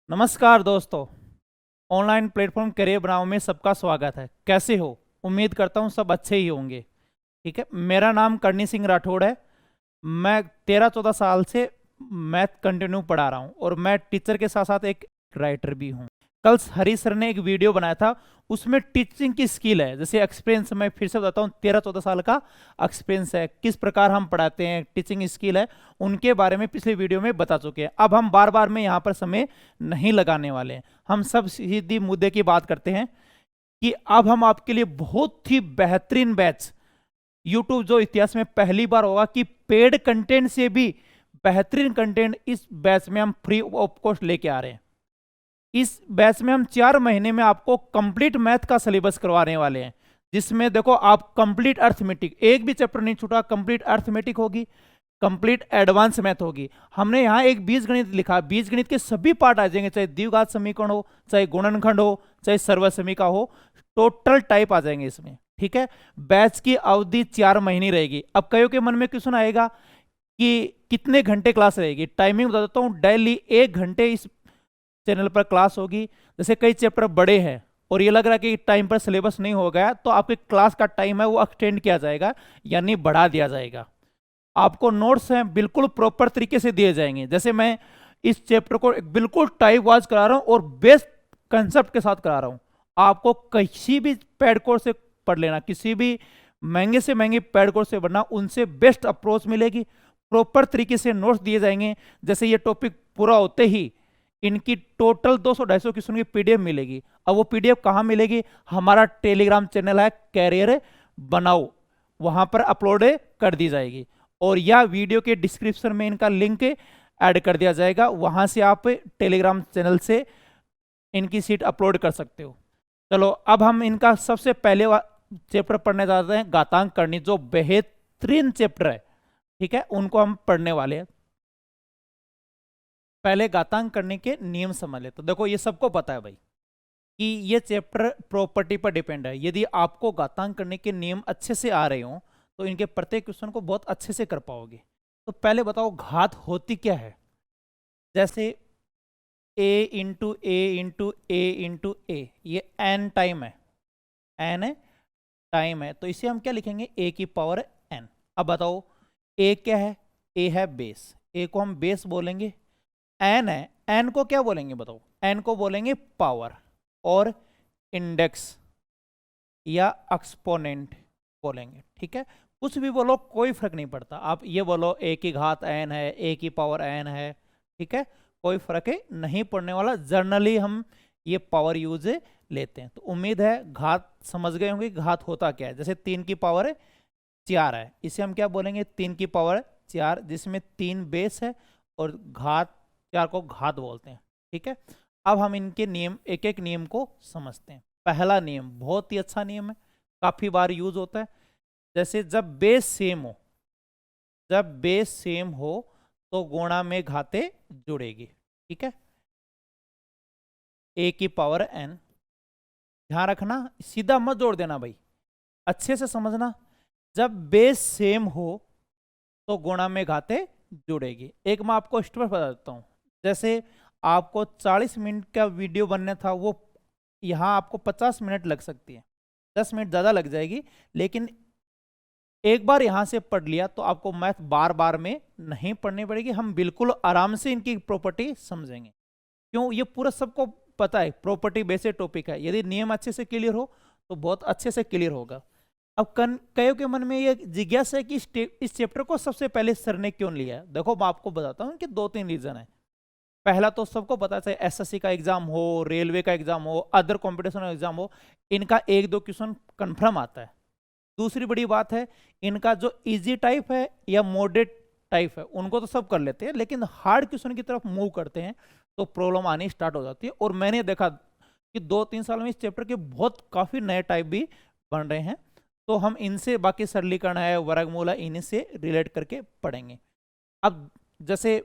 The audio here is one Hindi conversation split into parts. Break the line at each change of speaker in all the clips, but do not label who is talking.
नमस्कार दोस्तों। ऑनलाइन प्लेटफॉर्म करियर बनाओ में सबका स्वागत है। कैसे हो? उम्मीद करता हूँ सब अच्छे ही होंगे। ठीक है, मेरा नाम करनी सिंह राठौड़ है। मैं 13-14 साल से मैथ कंटिन्यू पढ़ा रहा हूँ और मैं टीचर के साथ साथ एक राइटर भी हूँ। कल हरी सर ने एक वीडियो बनाया था, उसमें टीचिंग की स्किल है। जैसे एक्सपीरियंस मैं फिर से बताता हूँ, 13-14 साल का एक्सपीरियंस है, किस प्रकार हम पढ़ाते हैं, टीचिंग स्किल है, उनके बारे में पिछले वीडियो में बता चुके हैं। अब हम बार बार में यहाँ पर समय नहीं लगाने वाले हैं। हम सब सीधी मुद्दे की बात करते हैं कि अब हम आपके लिए बहुत ही बेहतरीन बैच, यूट्यूब जो इतिहास में पहली बार होगा कि पेड कंटेंट से भी बेहतरीन कंटेंट इस बैच में हम फ्री ऑफ कॉस्ट लेके आ रहे हैं। इस बैच में हम 4 महीने में आपको कंप्लीट मैथ का सिलेबस करवाने वाले हैं, जिसमें देखो आप कंप्लीट अर्थमेटिक, एक भी चैप्टर नहीं छूटा, कंप्लीट अर्थमेटिक होगी, कंप्लीट एडवांस मैथ होगी। हमने यहाँ एक बीजगणित लिखा, बीजगणित के सभी पार्ट आ जाएंगे, चाहे द्विघात समीकरण हो, चाहे गुणनखंड हो, चाहे सर्वसमीका हो, टोटल टाइप आ जाएंगे इसमें। ठीक है, बैच की अवधि 4 महीने रहेगी। अब कईयों के मन में क्वेश्चन आएगा कि कितने घंटे क्लास रहेगी। टाइमिंग बता देता हूँ, डेली 1 घंटे इस चैनल पर क्लास होगी। जैसे कई चैप्टर बड़े हैं और ये लग रहा है कि टाइम पर सिलेबस नहीं हो गया, तो आपके क्लास का टाइम है वो एक्सटेंड किया जाएगा, यानी बढ़ा दिया जाएगा। आपको नोट्स हैं बिल्कुल प्रॉपर तरीके से दिए जाएंगे। जैसे मैं इस चैप्टर को बिल्कुल टाइप वाइज करा रहा हूं और बेस्ट कंसेप्ट के साथ करा रहा हूं। आपको किसी भी पेड कोर्स से पढ़ लेना, किसी भी महंगे से महंगे पेड कोर्स से पढ़ना, उनसे बेस्ट अप्रोच मिलेगी। प्रॉपर तरीके से नोट्स दिए जाएंगे। जैसे ये टॉपिक पूरा होते ही इनकी टोटल 200-250 क्वेश्चन की पीडीएफ मिलेगी। अब वो पीडीएफ कहाँ मिलेगी? हमारा टेलीग्राम चैनल है कैरियर बनाओ, वहां पर अपलोड कर दी जाएगी, और या वीडियो के डिस्क्रिप्शन में इनका लिंक ऐड कर दिया जाएगा। वहां से आप टेलीग्राम चैनल से इनकी सीट अपलोड कर सकते हो। चलो अब हम इनका सबसे पहले चैप्टर पढ़ने जाते हैं, घातांक करनी, जो बेहतरीन चैप्टर है। ठीक है, उनको हम पढ़ने वाले हैं। पहले घातांक करने के नियम समझ लेते। तो देखो ये सबको पता है भाई कि ये चैप्टर प्रॉपर्टी पर डिपेंड है। यदि आपको घातांक करने के नियम अच्छे से आ रहे हो तो इनके प्रत्येक क्वेश्चन को बहुत अच्छे से कर पाओगे। तो पहले बताओ घात होती क्या है। जैसे a into a into a into a, ये n टाइम है, n टाइम है, तो इसे हम क्या लिखेंगे? a की पावर n। अब बताओ a क्या है? a है बेस, a को हम बेस बोलेंगे। n है, n को क्या बोलेंगे बताओ? n को बोलेंगे पावर और इंडेक्स या एक्सपोनेंट बोलेंगे। ठीक है, कुछ भी बोलो कोई फर्क नहीं पड़ता। आप ये बोलो a की घात n है, a की पावर n है, ठीक है, कोई फर्क नहीं पड़ने वाला। जर्नली हम ये पावर यूज लेते हैं। तो उम्मीद है घात समझ गए होंगे घात होता क्या है। जैसे 3 की पावर 4 है, इसे हम क्या बोलेंगे? 3 की पावर 4, जिसमें 3 बेस है और घात 4 को घात बोलते हैं। ठीक है, अब हम इनके नियम, एक एक नियम को समझते हैं। पहला नियम बहुत ही अच्छा नियम है, काफी बार यूज होता है। जैसे जब बेस सेम हो, जब बेस सेम हो तो गुणा में घाते जुड़ेगी। ठीक है, a की पावर n, ध्यान रखना, सीधा मत जोड़ देना भाई, अच्छे से समझना। जब बेस सेम हो तो गुणा में घाते जुड़ेगी। एक मैं आपको स्टेप बता देता हूं। जैसे आपको 40 मिनट का वीडियो बनना था, वो यहाँ आपको 50 मिनट लग सकती है, 10 मिनट ज़्यादा लग जाएगी। लेकिन एक बार यहाँ से पढ़ लिया तो आपको मैथ बार बार में नहीं पढ़नी पड़ेगी। हम बिल्कुल आराम से इनकी प्रॉपर्टी समझेंगे। क्यों? ये पूरा सबको पता है, प्रॉपर्टी बेस्ड टॉपिक है। यदि नियम अच्छे से क्लियर हो तो बहुत अच्छे से क्लियर होगा। अब कईयों के मन में ये जिज्ञासा है कि इस चैप्टर को सबसे पहले सर ने क्यों लिया। देखो मैं आपको बताता हूँ कि 2-3 रीजन है। पहला तो सबको पता है, एसएससी का एग्जाम हो, रेलवे का एग्जाम हो, अदर कॉम्पिटिशन एग्जाम हो, इनका 1-2 क्वेश्चन कन्फर्म आता है। दूसरी बड़ी बात है, इनका जो इजी टाइप है या मॉडरेट टाइप है उनको तो सब कर लेते हैं, लेकिन हार्ड क्वेश्चन की तरफ मूव करते हैं तो प्रॉब्लम आनी स्टार्ट हो जाती है। और मैंने देखा कि 2-3 साल में इस चैप्टर के बहुत काफी नए टाइप भी बन रहे हैं। तो हम इनसे, बाकी सरलीकरण है, वर्गमूल है, इनसे रिलेट करके पढ़ेंगे। अब जैसे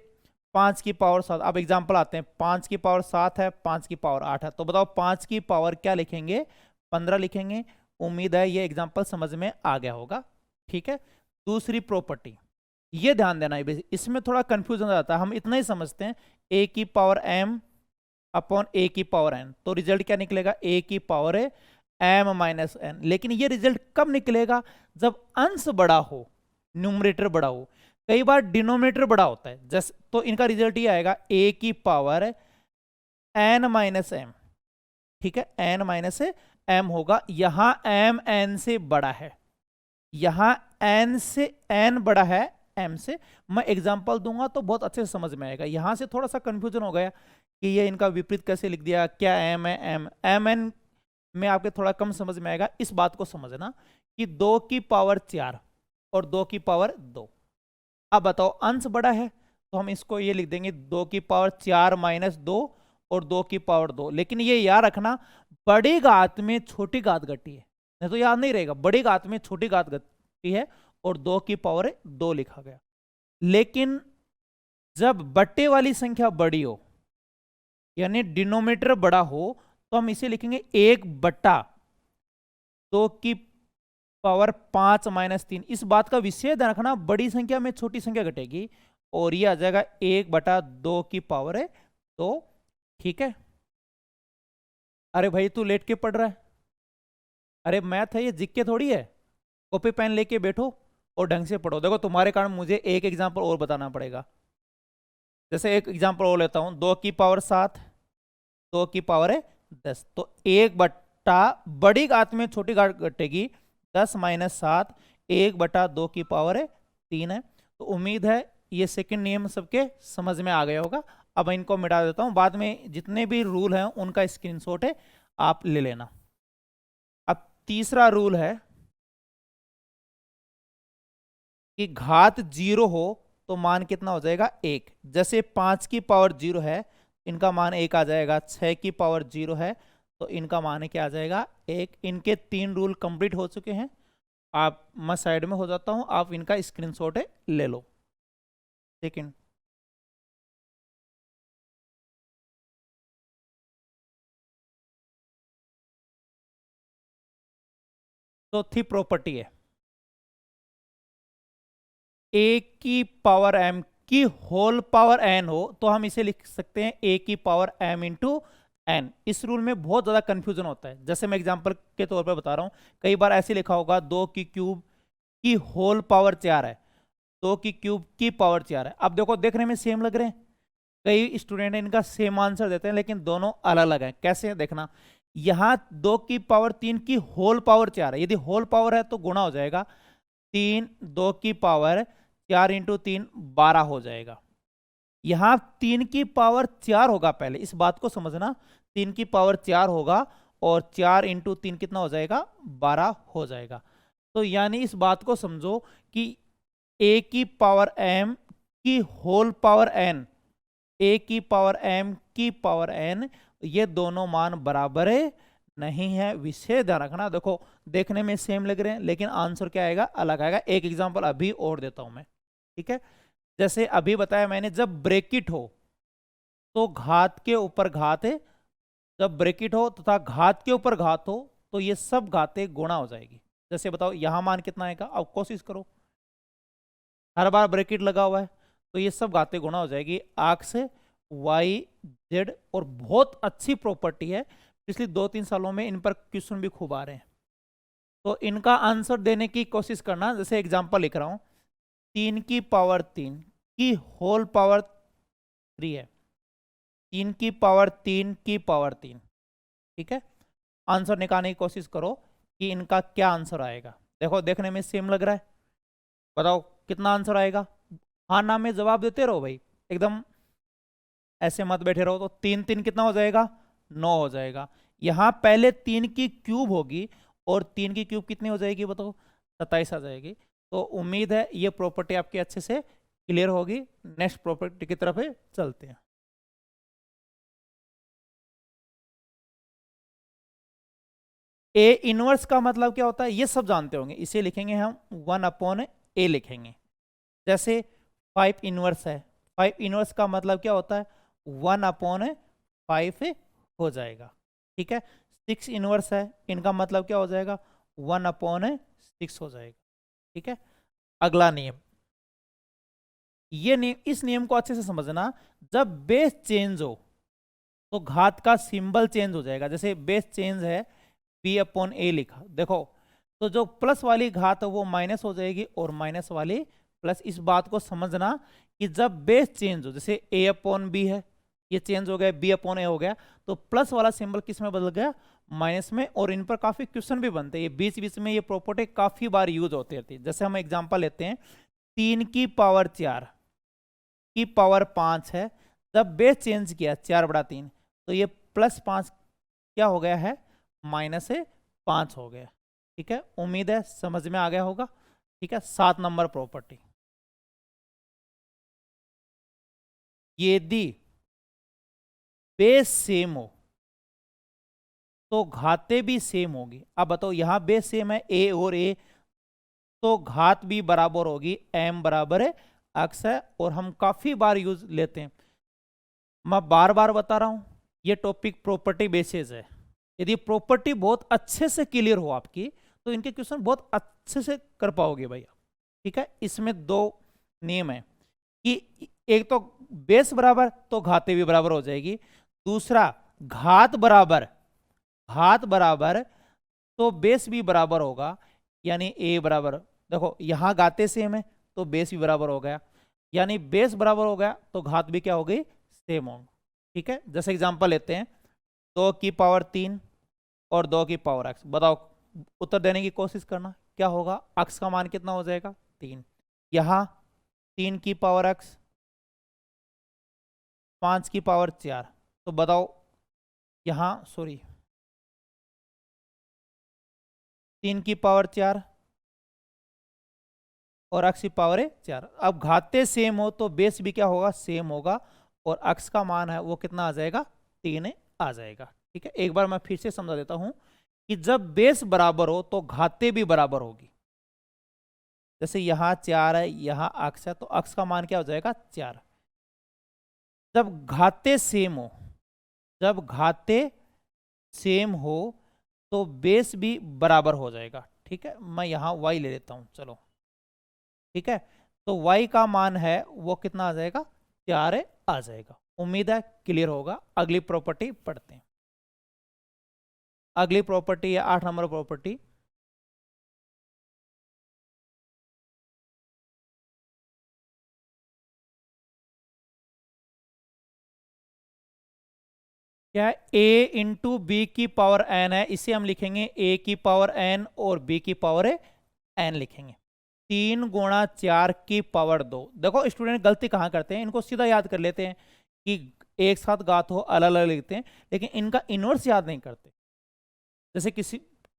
5 की पावर 7, अब एग्जाम्पल आते हैं। 5 की पावर 7 है, 5 की पावर 8 है, तो बताओ 5 की पावर क्या लिखेंगे? 15 लिखेंगे। उम्मीद है ये एग्जाम्पल समझ में आ गया होगा। ठीक है, दूसरी प्रॉपर्टी, ये ध्यान देना है, इसमें थोड़ा कंफ्यूजन आता है। हम इतना ही समझते हैं a की पावर m अपॉन ए की पावर एन, तो रिजल्ट क्या निकलेगा, ए की पावर एम माइनस एन। लेकिन ये रिजल्ट कब निकलेगा, जब अंश बड़ा हो, न्यूमरेटर बड़ा हो। कई बार डिनोमिनेटर बड़ा होता है, जैसे तो इनका रिजल्ट ये आएगा ए की पावर एन माइनस एम। ठीक है, एन माइनस एम होगा, यहां एम एन से बड़ा है, यहां एन से एन बड़ा है एम से। मैं एग्जांपल दूंगा तो बहुत अच्छे से समझ में आएगा। यहां से थोड़ा सा कंफ्यूजन हो गया कि ये इनका विपरीत कैसे लिख दिया, क्या एम है एम एन में आपके थोड़ा कम समझ में आएगा। इस बात को समझना कि 2 की पावर 4 और 2 की पावर 2। अब बताओ अंश बड़ा है तो हम इसको ये लिख देंगे 2 की पावर 4 माइनस 2 और 2 की पावर 2। लेकिन ये याद रखना, बड़ी घात में छोटी घात घटी है, नहीं तो याद नहीं रहेगा। बड़ी घात में छोटी घात घटी है और 2 की पावर 2 लिखा गया। लेकिन जब बट्टे वाली संख्या बड़ी हो, यानी डिनोमिनेटर बड़ा हो, तो हम इसे लिखेंगे 1/2 की पावर 5 माइनस 3। इस बात का विशेष ध्यान रखना, बड़ी संख्या में छोटी संख्या घटेगी और ये आ जाएगा 1/2 की पावर 2। ठीक है, अरे भाई तू लेट के पढ़ रहा है, अरे मैथ है ये, जिक्के थोड़ी है। कॉपी पेन लेके बैठो और ढंग से पढ़ो। देखो तुम्हारे कारण मुझे एक एग्जाम्पल और बताना पड़ेगा। जैसे एक एग्जाम्पल और लेता हूं, 2 की पावर 7, 2 की पावर 10। तो 1/, बड़ी घात में छोटी घात घटेगी, 10 माइनस 7, 1/2 की पावर 3 है। तो उम्मीद है ये सेकंड नियम सबके समझ में आ गया होगा। अब इनको मिटा देता हूं, बाद में जितने भी रूल हैं उनका स्क्रीनशॉट है, आप ले लेना। अब तीसरा रूल है कि घात 0 हो तो मान कितना हो जाएगा, 1। जैसे 5 की पावर 0 है, इनका मान 1 आ जाएगा। 6 की पावर 0 है तो इनका मान क्या आ जाएगा, 1। इनके 3 रूल कंप्लीट हो चुके हैं। आप, मैं साइड में हो जाता हूं, आप इनका स्क्रीनशॉट ले लो। सेकंड, चौथी प्रॉपर्टी है ए की पावर एम की होल पावर एन हो तो हम इसे लिख सकते हैं ए की पावर एम इंटू एन। इस रूल में बहुत ज्यादा कंफ्यूजन होता है। जैसे मैं एग्जांपल के तौर पर बता रहा हूं, कई बार ऐसे लिखा होगा 2 की क्यूब की होल पावर 4 है, 2 की क्यूब की पावर 4 है। अब देखो देखने में सेम लग रहे हैं, कई स्टूडेंट इनका सेम आंसर देते हैं, लेकिन दोनों अलग अलग हैं। कैसे है देखना, यहां 2 की पावर 3 की होल पावर 4 है, यदि होल पावर है तो गुणा हो जाएगा, 3 2 की पावर 4 इंटू 3 12 हो जाएगा। यहां 3 की पावर 4 होगा, पहले इस बात को समझना, 3 की पावर 4 होगा और 4 इंटू 3 कितना हो जाएगा, 12 हो जाएगा। तो यानी इस बात को समझो कि ए की पावर एम की होल पावर एन, ए की पावर एम की पावर एन, ये दोनों मान बराबर है नहीं है। विशेष ध्यान रखना, देखो देखने में सेम लग रहे हैं लेकिन आंसर क्या आएगा, अलग आएगा। एक एग्जांपल अभी और देता हूं मैं, ठीक है। जैसे अभी बताया मैंने, जब ब्रैकेट हो तो घात के ऊपर घात है, जब ब्रैकेट हो तथा घात के ऊपर घात हो तो ये सब घातें गुणा हो जाएगी। जैसे बताओ यहां मान कितना आएगा, अब कोशिश करो, हर बार ब्रैकेट लगा हुआ है तो ये सब घातें गुणा हो जाएगी, आग से वाई जेड। और बहुत अच्छी प्रॉपर्टी है, पिछले 2-3 सालों में इन पर क्वेश्चन भी खूब आ रहे हैं। तो इनका आंसर देने की कोशिश करना। जैसे एग्जांपल लिख रहा हूं, 3 की पावर 3 की होल पावर 3 है, 3 की पावर 3 की पावर 3, ठीक है। आंसर निकालने की कोशिश करो कि इनका क्या आंसर आएगा। देखो देखने में सेम लग रहा है, बताओ कितना आंसर आएगा। हाँ ना में जवाब देते रहो भाई, एकदम ऐसे मत बैठे रहो। तो 3 3 कितना हो जाएगा, 9 हो जाएगा। यहां पहले 3 की क्यूब होगी और 3 की क्यूब कितनी हो जाएगी बताओ, 27 आ जाएगी। तो उम्मीद है ये प्रॉपर्टी आपके अच्छे से क्लियर होगी। नेक्स्ट प्रॉपर्टी की तरफ चलते हैं। ए इनवर्स का मतलब क्या होता है ये सब जानते होंगे, इसे लिखेंगे हम 1/a लिखेंगे। जैसे 5 इनवर्स है, 5 इनवर्स का मतलब क्या होता है, 1/5 हो जाएगा, ठीक है। 6 इनवर्स है, इनका मतलब क्या हो जाएगा, 1/6 हो जाएगा, ठीक है। अगला नियम, ये नियम, इस नियम को अच्छे से समझना, जब बेस चेंज हो तो घात का सिंबल चेंज हो जाएगा। जैसे बेस चेंज है, b/a लिखा, देखो तो जो प्लस वाली घात है वो माइनस हो जाएगी और माइनस वाली प्लस। इस बात को समझना कि जब बेस चेंज हो, जैसे a/b है, ये चेंज हो गया, b/a हो गया, तो प्लस वाला सिंबल किस में बदल गया, माइनस में। और इन पर काफी क्वेश्चन भी बनते हैं, ये बीच बीच में ये प्रॉपर्टी काफी बार यूज होती रहती है। जैसे हम एग्जांपल लेते हैं, 3 की पावर 4 की पावर 5 है, जब बेस चेंज किया 4/3, तो ये +5 क्या हो गया है, -5 हो गया। ठीक है, उम्मीद है समझ में आ गया होगा। ठीक है, 7 नंबर प्रॉपर्टी, यदि बेस सेम हो तो घातें भी सेम होगी। अब बताओ, यहां बेस सेम है a और a, तो घात भी बराबर होगी, m बराबर है x है। और हम काफी बार यूज लेते हैं, मैं बार बार बता रहा हूं, ये टॉपिक प्रॉपर्टी बेसिस है। यदि प्रॉपर्टी बहुत अच्छे से क्लियर हो आपकी, तो इनके क्वेश्चन बहुत अच्छे से कर पाओगे भैया। ठीक है, इसमें 2 नियम है कि एक तो बेस बराबर तो घातें भी बराबर हो जाएगी, दूसरा घात बराबर तो बेस भी बराबर होगा, यानी a बराबर, देखो यहां घातें सेम है तो बेस भी बराबर हो गया, यानी बेस बराबर हो गया तो घात भी क्या हो गई, सेम होगी। ठीक है, जैसे एग्जांपल लेते हैं, 2 की पावर 3 और 2 की पावर x, बताओ उत्तर देने की कोशिश करना, क्या होगा, x का मान कितना हो जाएगा, 3। यहां 3 की पावर x, 5 की पावर 4, तो बताओ यहां, सॉरी, 3 की पावर 4 और x की पावर है 4। अब घाते सेम हो तो बेस भी क्या होगा, सेम होगा, और x का मान है वो कितना आ जाएगा, 3 आ जाएगा। ठीक है, एक बार मैं फिर से समझा देता हूं कि जब बेस बराबर हो तो घाते भी बराबर होगी। जैसे यहां 4 है, यहां x है, तो x का मान क्या हो जाएगा, 4। जब घाते सेम हो, जब घाते सेम हो तो बेस भी बराबर हो जाएगा। ठीक है, मैं यहां y ले लेता हूं, चलो। ठीक है, तो y का मान है वो कितना आ जाएगा, 4 आ जाएगा। उम्मीद है क्लियर होगा। अगली प्रॉपर्टी पढ़ते हैं। अगली प्रॉपर्टी है 8 नंबर प्रॉपर्टी, क्या है, a/b/n है, इसे हम लिखेंगे a/n और b/n लिखेंगे। 3 × 4 की पावर 2। देखो स्टूडेंट गलती कहाँ करते हैं, इनको सीधा याद कर लेते हैं कि एक साथ घात हो, अलग अलग लिखते हैं, लेकिन इनका इनवर्स याद नहीं करते। जैसे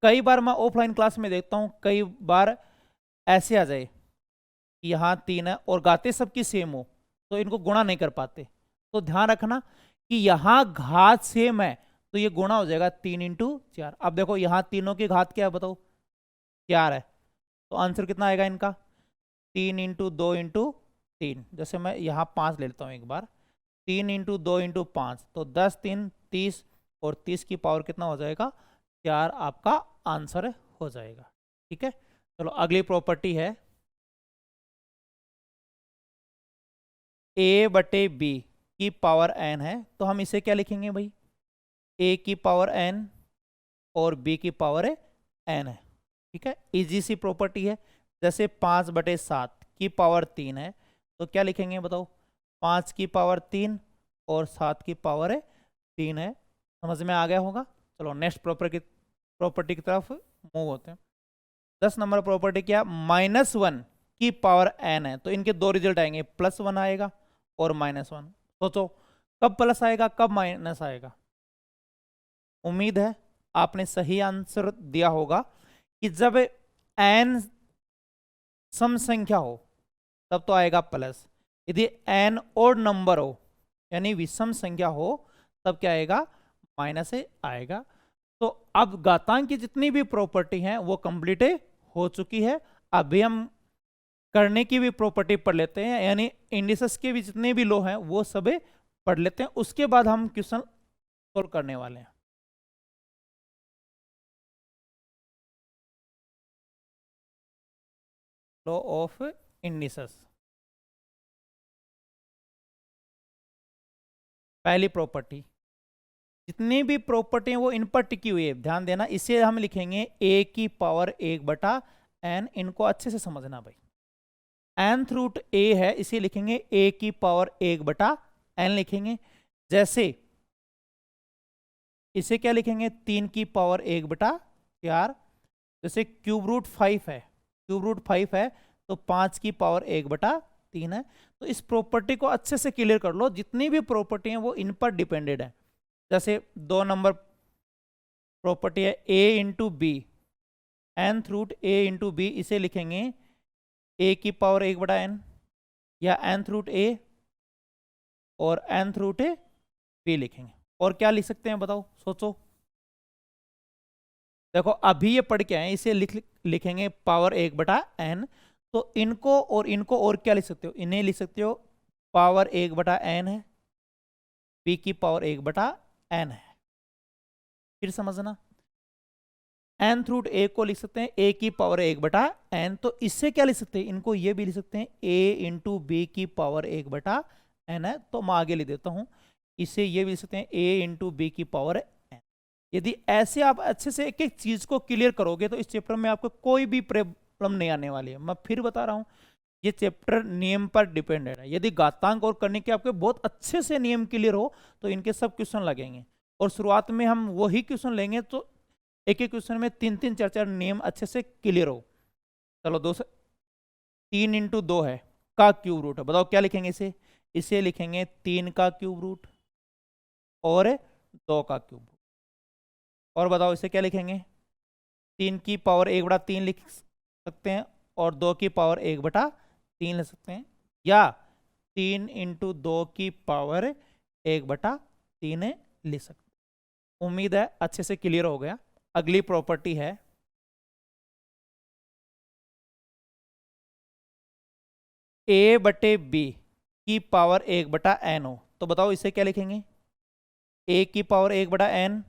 कई बार मैं ऑफलाइन क्लास में देखता हूँ, कई बार ऐसे आ जाए कि यहाँ 3 है और गाते सबकी सेम हो, तो इनको गुणा नहीं कर पाते। तो ध्यान रखना कि यहाँ घात सेम है तो ये गुणा हो जाएगा, 3 × 4। अब देखो यहाँ तीनों की घात क्या है, बताओ, 4 है, तो आंसर कितना आएगा इनका, 3 × 2 × 3। जैसे मैं यहाँ 5 ले लेता हूँ एक बार, 3 × 2 × 5, तो 10 3 30, और 30 की पावर कितना हो जाएगा, 4 आपका आंसर हो जाएगा। ठीक है, चलो अगली प्रॉपर्टी है, a/b/n है, तो हम इसे क्या लिखेंगे भाई, a/n और b/n है। ठीक है, इजी सी प्रॉपर्टी है। जैसे 5/7 की पावर 3 है, तो क्या लिखेंगे बताओ, 5 की पावर 3 और 7 की पावर 3 है। समझ में आ गया होगा। चलो नेक्स्ट प्रॉपर्टी की तरफ मूव होते हैं। 10 नंबर प्रॉपर्टी क्या, -1 की पावर n है, तो इनके 2 रिजल्ट आएंगे, +1 आएगा और -1। सोचो कब प्लस आएगा, कब माइनस आएगा। उम्मीद है आपने सही आंसर दिया होगा कि जब n सम संख्या हो तब तो आएगा प्लस, यदि n ओड नंबर हो यानी विषम संख्या हो तब क्या आएगा, माइनस आएगा। तो अब घातांक की जितनी भी प्रॉपर्टी हैं वो कंप्लीट हो चुकी है। अभी हम करने की भी प्रॉपर्टी पढ़ लेते हैं, यानी इंडिसेस के भी जितने भी लो हैं वो सब पढ़ लेते हैं, उसके बाद हम क्वेश्चन सोल्व करने वाले हैं। लॉ ऑफ इंडिसेस, पहली प्रॉपर्टी, जितनी भी प्रॉपर्टी है वो इन पर टिकी हुई है, ध्यान देना। इसे हम लिखेंगे a की पावर 1/n। इनको अच्छे से समझना भाई। nth रूट a है, इसे लिखेंगे a की पावर 1/n लिखेंगे। जैसे इसे क्या लिखेंगे, 3 की पावर 1/4। जैसे क्यूब रूट 5 है, क्यूब रूट 5 है तो 5 की पावर 1/3 है। तो इस प्रॉपर्टी को अच्छे से क्लियर कर लो, जितनी भी प्रॉपर्टी है वो इन पर डिपेंडेड है। जैसे 2 नंबर प्रॉपर्टी है a into b, nth root a into b, इसे लिखेंगे a की पावर 1/n, या nth रूट a और nth रूट b लिखेंगे। और क्या लिख सकते हैं बताओ, सोचो। देखो अभी ये पढ़ के आए, इसे लिखेंगे पावर 1/n। तो इनको और क्या लिख सकते हो, इन्हें लिख सकते हो पावर 1/n है, b की पावर 1/n है। फिर समझना, nth रूट a को लिख सकते हैं a की पावर 1/n। तो इससे क्या लिख सकते हैं, इनको ये भी लिख सकते हैं a इंटू बी की पावर 1/n है। तो मैं आगे लिख देता हूं, इसे ये भी लिख सकते हैं a इंटू बी की पावर n। यदि ऐसे आप अच्छे से एक एक चीज को क्लियर करोगे तो इस चैप्टर में आपको कोई भी प्रॉब्लम नहीं आने वाली है। मैं फिर बता रहा हूं, ये चैप्टर नियम पर डिपेंडेड है। यदि घातांक और करने के आपके बहुत अच्छे से नियम क्लियर हो तो इनके सब क्वेश्चन लगेंगे। और शुरुआत में हम वही क्वेश्चन लेंगे तो एक एक क्वेश्चन में 3-3 4-4 नियम अच्छे से क्लियर हो। चलो 3 इंटू 2 है का क्यूब रूट है, बताओ क्या लिखेंगे इसे, इसे लिखेंगे 3 का क्यूब रूट और 2 का क्यूब रूट। और बताओ इसे क्या लिखेंगे, 3 की पावर 1/3 लिख सकते हैं और 2 की पावर 1/3 लिख सकते हैं, या 3 इंटू 2 की पावर 1/3 लिख सकते हैं। उम्मीद है अच्छे से क्लियर हो गया। अगली प्रॉपर्टी है a/b की पावर 1/n हो, तो बताओ इसे क्या लिखेंगे, a की पावर 1/n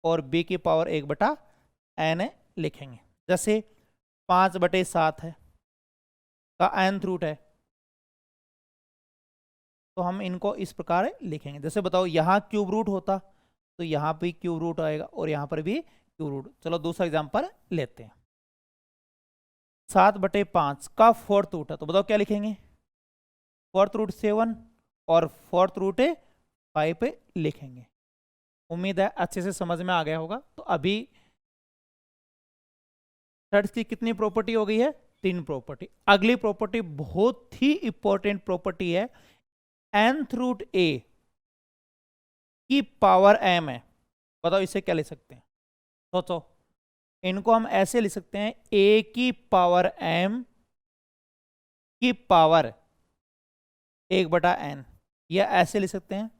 और b की पावर 1/n लिखेंगे। जैसे 5/7 है का nth रूट है, तो हम इनको इस प्रकार लिखेंगे। जैसे बताओ यहाँ क्यूब रूट होता तो यहाँ भी क्यूब रूट आएगा और यहाँ पर भी क्यूब रूट। चलो दूसरा एग्जांपल लेते हैं, 7/5 का 4th रूट है, तो बताओ क्या लिखेंगे, 4th रूट 7 और 4th रूट 5 लिखेंगे। उम्मीद है अच्छे से समझ में आ गया होगा। तो अभी थर्ड्स की कितनी प्रॉपर्टी हो गई है, 3 प्रॉपर्टी। अगली प्रॉपर्टी बहुत ही इंपॉर्टेंट प्रॉपर्टी है, nth रूट a की पावर m है। बताओ इसे क्या लिख सकते हैं, सोचो। इनको हम ऐसे लिख सकते हैं a की पावर m की पावर 1/n, या ऐसे लिख सकते हैं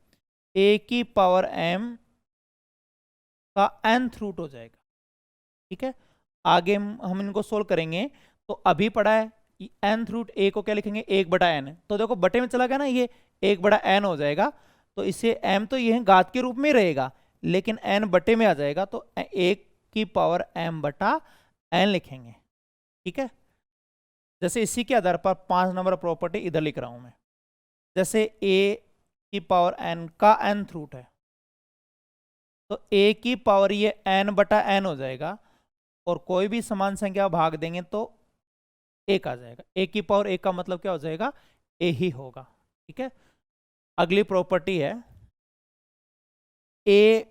a की पावर m का nth रूट हो जाएगा। ठीक है, आगे हम इनको सोल्व करेंगे। तो अभी पढ़ा है nth रूट a को क्या लिखेंगे, 1/n। तो देखो बटे में चला गया ना, ये 1/n हो जाएगा। तो इसे m तो ये घात के रूप में रहेगा, लेकिन n बटे में आ जाएगा, तो 1 की पावर m/n लिखेंगे। ठीक है, जैसे इसी के आधार पर 5 नंबर प्रॉपर्टी इधर लिख रहा हूं मैं। जैसे a की पावर n का nth रूट है, तो a की पावर ये n/n हो जाएगा, और कोई भी समान संख्या भाग देंगे तो 1 आ जाएगा। a की पावर 1 का मतलब क्या हो जाएगा, a ही होगा। ठीक है, अगली प्रॉपर्टी है a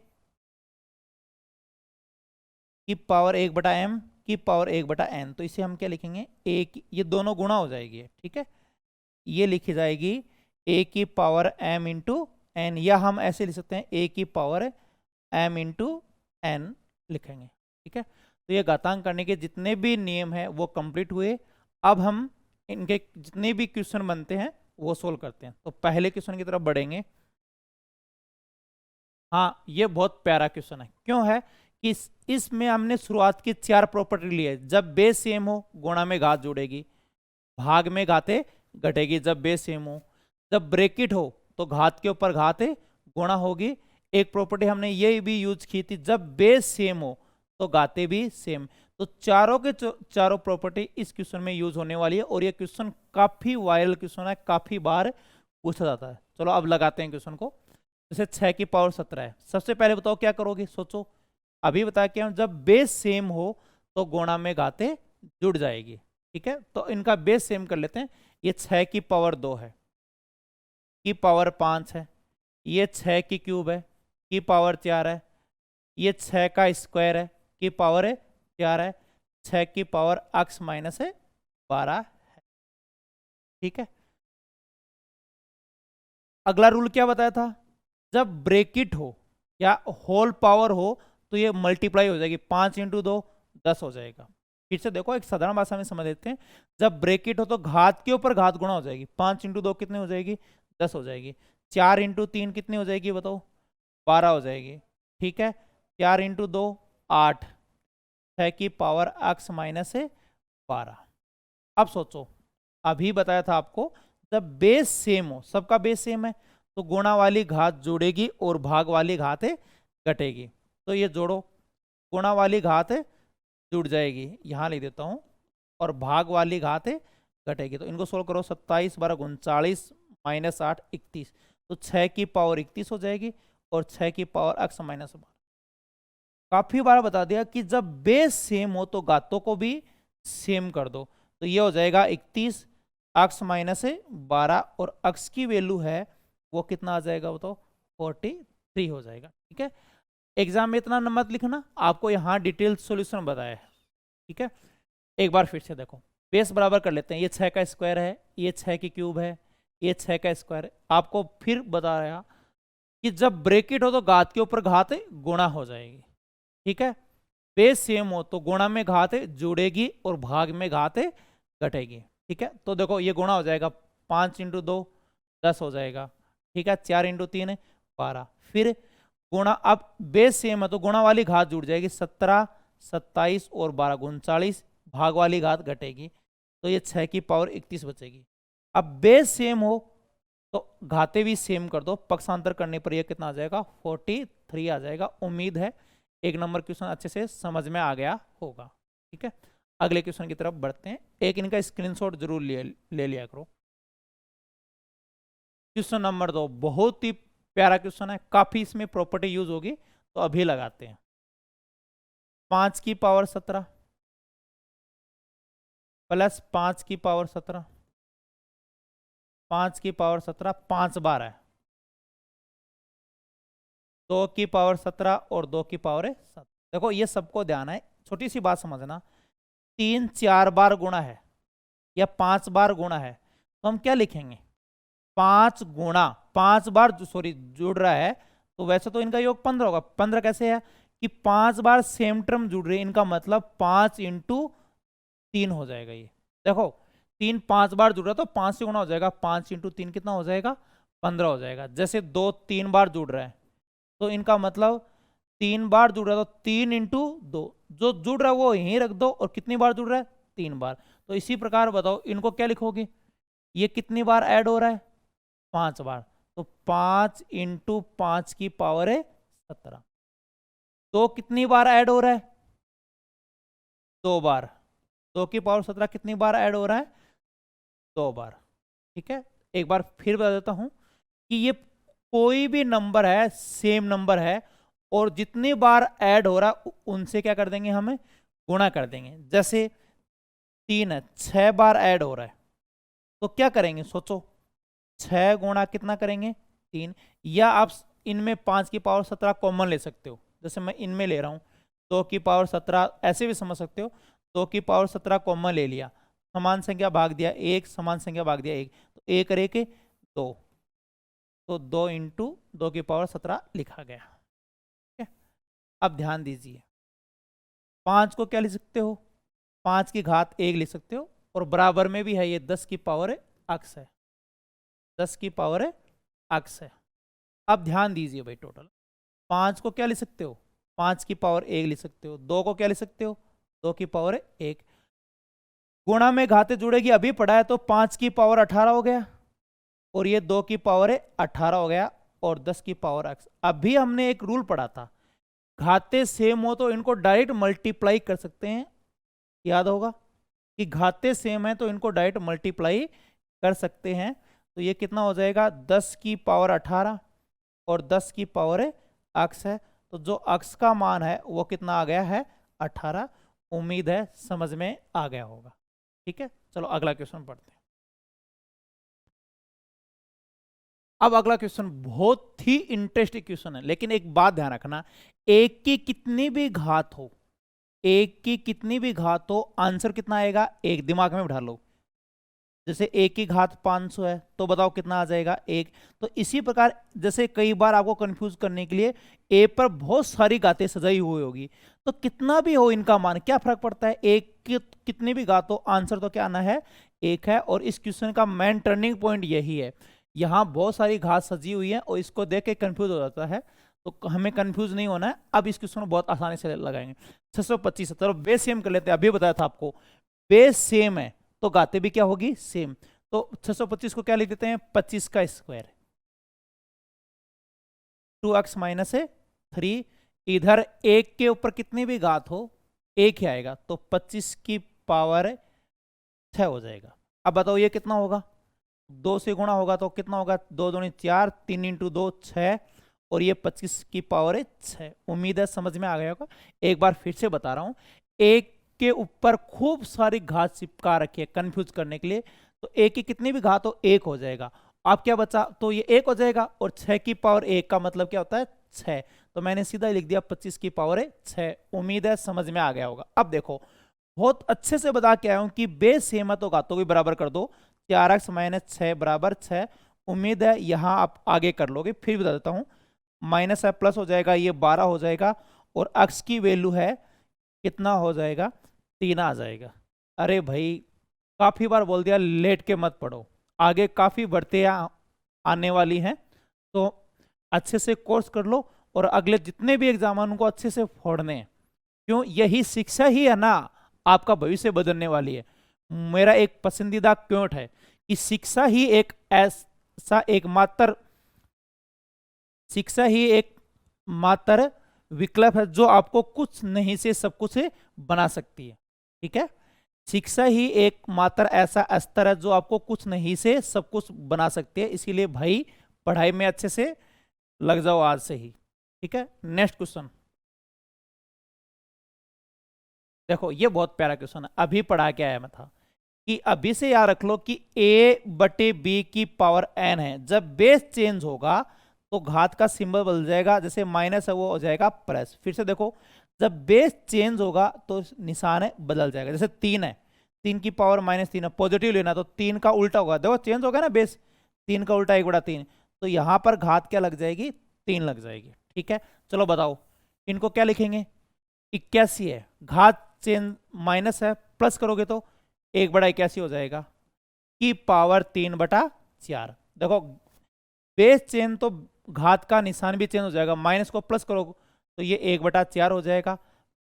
की पावर 1/m की पावर 1/n। तो इसे हम क्या लिखेंगे, a की, ये दोनों गुणा हो जाएगी। ठीक है, ये लिखी जाएगी a की पावर m इंटू n, या हम ऐसे लिख सकते हैं a की पावर m इंटू n लिखेंगे। ठीक है, तो ये घातांक करने के जितने भी नियम हैं वो कंप्लीट हुए। अब हम इनके जितने भी क्वेश्चन बनते हैं वो सोल्व करते हैं। तो पहले क्वेश्चन की तरफ बढ़ेंगे। हाँ, ये बहुत प्यारा क्वेश्चन है। क्यों है कि इसमें हमने शुरुआत की 4 प्रॉपर्टी ली है। जब बेस सेम हो गुणा में घात जुड़ेगी, भाग में घाते घटेगी जब बेस सेम हो, जब ब्रैकेट हो तो घात के ऊपर घात गुणा होगी। एक प्रॉपर्टी हमने ये भी यूज की थी, जब बेस सेम हो तो घाते भी सेम। तो चारों के चारों प्रॉपर्टी इस क्वेश्चन में यूज होने वाली है, और ये क्वेश्चन काफी वायरल क्वेश्चन है, काफी बार पूछा जाता है। चलो अब लगाते हैं क्वेश्चन को। जैसे 6 की पावर 17 है, सबसे पहले बताओ क्या करोगे, सोचो। अभी बता के हम, जब बेस सेम हो तो गुणा में घाते जुड़ जाएगी। ठीक है, तो इनका बेस सेम कर लेते हैं। ये 6 की पावर 2 है, की पावर 5 है, ये 6 की क्यूब है, की पावर 4 है, ये 6 का स्क्वायर है, की पावर है 4 है, 6 की पावर x माइनस है 12 है। ठीक है, अगला रूल क्या बताया था, जब ब्रेकिट हो या होल पावर हो तो ये मल्टीप्लाई हो जाएगी, 5 इंटू 2 10 हो जाएगा। फिर से देखो, एक साधारण भाषा में समझ लेते हैं। जब ब्रेकिट हो तो घात के ऊपर घात गुणा हो जाएगी, 5 इंटू 2 कितनी हो जाएगी, 10 हो जाएगी। 4 इंटू 3 कितनी हो जाएगी बताओ, 12 हो जाएगी। ठीक है, 4 इंटू 2 8, 6 की पावर x माइनस है 12। अब सोचो, अभी बताया था आपको, जब बेस सेम हो, सबका बेस सेम है, तो गुणा वाली घात जोड़ेगी और भाग वाली घात है घटेगी। तो ये जोड़ो, गुणा वाली घात है जुड़ जाएगी, यहां लिख देता हूं, और भाग वाली घात है घटेगी। तो इनको सोल्व करो, 27 12 39 माइनस 8 31, तो 6 की पावर 31 हो जाएगी, और 6 की पावर x माइनस 12। काफी बार बता दिया कि जब बेस सेम हो तो घातों को भी सेम कर दो। तो ये हो जाएगा 31, x माइनस है 12, और x की वैल्यू है वो कितना आ जाएगा बताओ, 43 हो जाएगा। ठीक है, एग्जाम में इतना मत लिखना, आपको यहाँ डिटेल सॉल्यूशन बताया है। ठीक है, एक बार फिर से देखो, बेस बराबर कर लेते हैं। ये 6 का स्क्वायर है, ये 6 की क्यूब है, ये 6 का स्क्वायर है। आपको फिर बता रहा कि जब ब्रेकेट हो तो घात के ऊपर घात गुणा हो जाएगी। ठीक है, बेस सेम हो तो गुणा में घात जुड़ेगी और भाग में घात घटेगी। ठीक है, तो देखो ये गुणा हो जाएगा, 5 इंटू 2 10 हो जाएगा। ठीक है, 4 इंटू 3 12, फिर गुणा, अब बेस सेम है तो गुणा वाली घात जुड़ जाएगी, 17 27 और 12 39, भाग वाली घात घटेगी, तो ये 6 की पावर 31 बचेगी। अब बेस सेम हो तो घाते भी सेम कर दो, पक्षांतर करने पर ये कितना आ जाएगा, 43 आ जाएगा। उम्मीद है 1 नंबर क्वेश्चन अच्छे से समझ में आ गया होगा। ठीक है, अगले क्वेश्चन की तरफ बढ़ते हैं। एक इनका स्क्रीनशॉट जरूर ले लिया करो। क्वेश्चन नंबर 2 बहुत ही प्यारा क्वेश्चन है, काफी इसमें प्रॉपर्टी यूज होगी, तो अभी लगाते हैं। 5 की पावर 17 प्लस 5 की पावर 17, 5 की पावर 17 5 बार है, 2 की पावर 17 और 2 की पावर है 7। देखो ये सबको ध्यान है, छोटी सी बात समझना, 3 4 बार गुणा है या 5 बार गुणा है, तो हम क्या लिखेंगे, 5 गुणा 5 बार सॉरी जुड़ रहा है, तो वैसे तो इनका योग 15 होगा। 15 कैसे है कि 5 बार सेम टर्म जुड़ रही है, इनका मतलब 5 इंटू 3 हो जाएगा। ये देखो 3 5 बार जुड़ रहा है तो 5 से गुणा हो जाएगा, 5 इंटू 3 कितना हो जाएगा, 15 हो जाएगा। जैसे 2 3 बार जुड़ रहा है तो इनका मतलब 3 बार जुड़ रहा है, तो 3 इंटू 2, जो जुड़ रहा है वो यहीं रख दो, और कितनी बार जुड़ रहा है, 3 बार। तो इसी प्रकार बताओ इनको क्या लिखोगे, ये कितनी बार ऐड हो रहा है, 5 बार, तो 5 इंटू 5 की पावर है 17। तो कितनी बार ऐड हो रहा है, 2 बार, 2 की पावर 17 कितनी बार ऐड हो रहा है, 2 बार। ठीक है, एक बार फिर बता देता हूं कि ये कोई भी नंबर है, सेम नंबर है, और जितनी बार ऐड हो रहा है उनसे क्या कर देंगे, हमें गुणा कर देंगे। जैसे 3 है, 6 बार ऐड हो रहा है, तो क्या करेंगे सोचो, 6 गुणा कितना करेंगे, 3, या आप इनमें 5 की पावर 17 कॉमन ले सकते हो, जैसे मैं इनमें ले रहा हूं 2 की पावर 17, ऐसे भी समझ सकते हो, 2 की पावर 17 कॉमन ले लिया, समान संख्या भाग दिया 1, समान संख्या भाग दिया 1, तो 1 और 1 2, तो 2 इंटू 2 की पावर 17 लिखा गया। ठीक है, अब ध्यान दीजिए, 5 को क्या लिख सकते हो, 5 की घात 1 लिख सकते हो, और बराबर में भी है ये 10 की पावर x है, 10 की पावर x है। अब ध्यान दीजिए भाई, टोटल 5 को क्या लिख सकते हो, 5 की पावर 1 लिख सकते हो, 2 को क्या लिख सकते हो, 2 की पावर 1, गुणा में घाते जुड़ेगी अभी पढ़ा है, तो 5 की पावर 18 हो गया, और ये 2 की पावर 18 हो गया, और 10 की पावर x। अभी हमने एक रूल पढ़ा था, घाते सेम हो तो इनको डायरेक्ट मल्टीप्लाई कर सकते हैं, याद होगा कि घाते सेम है तो इनको डायरेक्ट मल्टीप्लाई कर सकते हैं। तो ये कितना हो जाएगा, 10 की पावर 18 और 10 की पावर x है, तो जो x का मान है वो कितना आ गया है 18। उम्मीद है समझ में आ गया होगा। ठीक है, चलो अगला क्वेश्चन पढ़ते हैं। अब अगला क्वेश्चन बहुत ही इंटरेस्टिंग क्वेश्चन है, लेकिन एक बात ध्यान रखना, एक की कितनी भी घात हो, एक की कितनी भी घात हो, आंसर कितना आएगा एक, दिमाग में बिठा लो। जैसे ए की घात 500 है तो बताओ कितना आ जाएगा एक। तो इसी प्रकार जैसे कई बार आपको कंफ्यूज करने के लिए ए पर बहुत सारी घातें सजाई हुई होगी, तो कितना भी हो इनका मान क्या फर्क पड़ता है, एक की कितनी भी घात हो आंसर तो क्या आना है एक है। और इस क्वेश्चन का मेन टर्निंग पॉइंट यही है, यहाँ बहुत सारी घात सजी हुई है और इसको देख के कंफ्यूज हो जाता है, तो हमें कंफ्यूज नहीं होना है। अब इस क्वेश्चन को बहुत आसानी से लगाएंगे। 625 चलो बेस सेम कर लेते हैं, अभी बताया था आपको बेस सेम है तो घातें भी क्या होगी सेम। तो 625 को क्या लिख देते हैं 25 का स्क्वायर, 2x माइनस 3। इधर एक के ऊपर कितनी भी घात हो एक ही आएगा, तो 25 की पावर 6 हो जाएगा। अब बताओ ये कितना होगा, 2 से गुणा होगा तो कितना होगा, 2 दूनी 4, 3 इंटू 2 6, और ये 25 की पावर 6। उम्मीद है समझ में आ गया होगा। एक बार फिर से बता रहा हूं, एक के ऊपर खूब सारी घात चिपका रखी है कंफ्यूज करने के लिए, तो एक की कितनी भी घात हो एक हो जाएगा। आप क्या बचा, तो ये एक हो जाएगा, और 6 की पावर 1 का मतलब क्या होता है 6, तो मैंने सीधा लिख दिया 25 की पावर 6। उम्मीद है समझ में आ गया होगा। अब देखो बहुत अच्छे से बता के आया हूं कि बेस सेम है तो घातों को बराबर कर दो, 4x माइनस 6 बराबर 6। उम्मीद है यहां आप आगे कर लोगे। फिर बता देता हूं, माइनस है प्लस हो जाएगा, ये 12 हो जाएगा, और x की वैल्यू है कितना हो जाएगा 3 आ जाएगा। अरे भाई काफी बार बोल दिया लेट के मत पढ़ो, आगे काफी बढ़ते आने वाली हैं, तो अच्छे से कोर्स कर लो और अगले जितने भी एग्जाम हैं उनको अच्छे से फोड़ने हैं। क्यों, यही शिक्षा ही है ना आपका भविष्य बदलने वाली है। मेरा एक पसंदीदा क्योट है कि शिक्षा ही एक ऐसा एकमात्र, शिक्षा ही एक मात्र विकल्प है जो आपको कुछ नहीं से सब कुछ बना सकती है। ठीक है, शिक्षा ही एक मात्र ऐसा स्तर है जो आपको कुछ नहीं से सब कुछ बना सकती है। इसीलिए भाई पढ़ाई में अच्छे से लग जाओ आज से ही। ठीक है, नेक्स्ट क्वेश्चन देखो, ये बहुत प्यारा क्वेश्चन है, अभी पढ़ा के आया मैं था कि अभी से याद रख लो कि a बटे बी की पावर n है, जब बेस चेंज होगा तो घात का सिंबल बदल जाएगा, जैसे माइनस है वो हो जाएगा प्लस। फिर से देखो, जब बेस चेंज होगा तो निशान है बदल जाएगा, जैसे 3 है, 3 की पावर -3 है, पॉजिटिव लेना तो 3 का उल्टा होगा, देखो चेंज होगा ना बेस, 3 का उल्टा 1/3, तो यहां पर घात क्या लग जाएगी 3 लग जाएगी। ठीक है, चलो बताओ इनको क्या लिखेंगे, 81 है, घात चेंज माइनस है, प्लस करोगे तो 1/81 हो जाएगा, की पावर 3/4। देखो बेस चेंज तो घात का निशान भी चेंज हो जाएगा, माइनस को प्लस करो तो ये 1/4 हो जाएगा,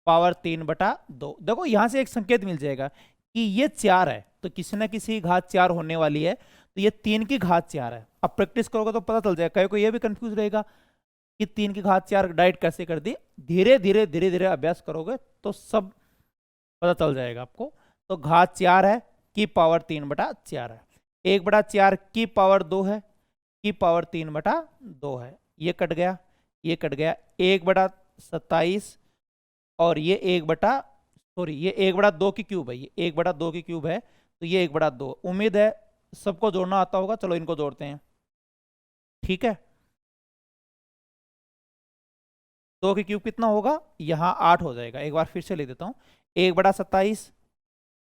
पावर 3/2। देखो यहां से एक संकेत मिल जाएगा कि ये 4 है तो किसी ना किसी घात 4 होने वाली है, तो ये 3 की घात 4 है। अब प्रैक्टिस करोगे तो पता चल जाएगा, कहीं को ये भी कंफ्यूज रहेगा कि 3 की घात 4 डायरेक्ट कैसे कर दी। धीरे धीरे धीरे धीरे अभ्यास करोगे तो सब पता चल जाएगा आपको। तो घात 4 है, की पावर 3/4 है, 1/4 की पावर 2 है, की पावर 3/2 है, ये कट गया, ये कट गया, 1/27, और ये 1/2 की क्यूब है, ये 1/2 की क्यूब है, तो ये 1/2। उम्मीद है सबको जोड़ना आता होगा, चलो इनको जोड़ते हैं। ठीक है, 2 की क्यूब कितना होगा, यहाँ 8 हो जाएगा। एक बार फिर से लिख देता हूँ, 1/27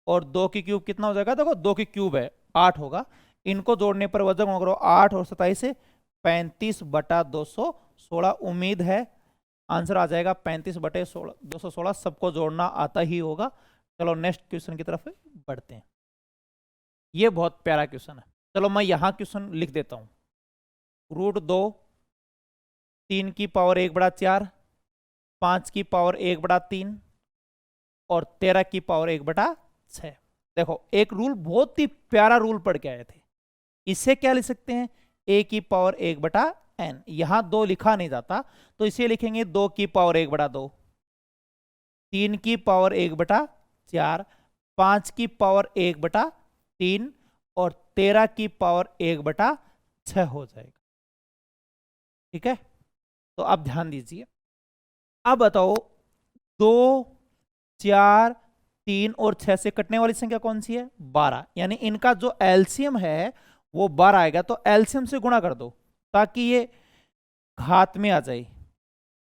और 2 की क्यूब कितना हो जाएगा, देखो 2 की क्यूब है 8 होगा, इनको जोड़ने पर वजन करो 8 और 27 से 35/216। उम्मीद है आंसर आ जाएगा 35/216। सबको जोड़ना आता ही होगा। चलो नेक्स्ट क्वेश्चन की तरफ बढ़ते हैं, ये बहुत प्यारा क्वेश्चन है। चलो मैं यहां क्वेश्चन लिख देता हूं, √2, 3 की पावर 1/4, 5 की पावर 1/3 और 13 की पावर 1/6। देखो एक रूल, बहुत ही प्यारा रूल पढ़ के आए थे, इसे क्या लिख सकते हैं, a की पावर 1/n। यहां 2 लिखा नहीं जाता तो इसे लिखेंगे 2 की पावर 1/2, 3 की पावर 1/4, 5 की पावर 1/3 और 13 की पावर 1/6 हो जाएगा। ठीक है, तो आप ध्यान दीजिए। अब बताओ 2, 4, 3 और 6 से कटने वाली संख्या कौन सी है? 12। यानी इनका जो एलसीएम है वो 12 आएगा। तो एलसीएम से गुणा कर दो ताकि ये घात में आ जाए।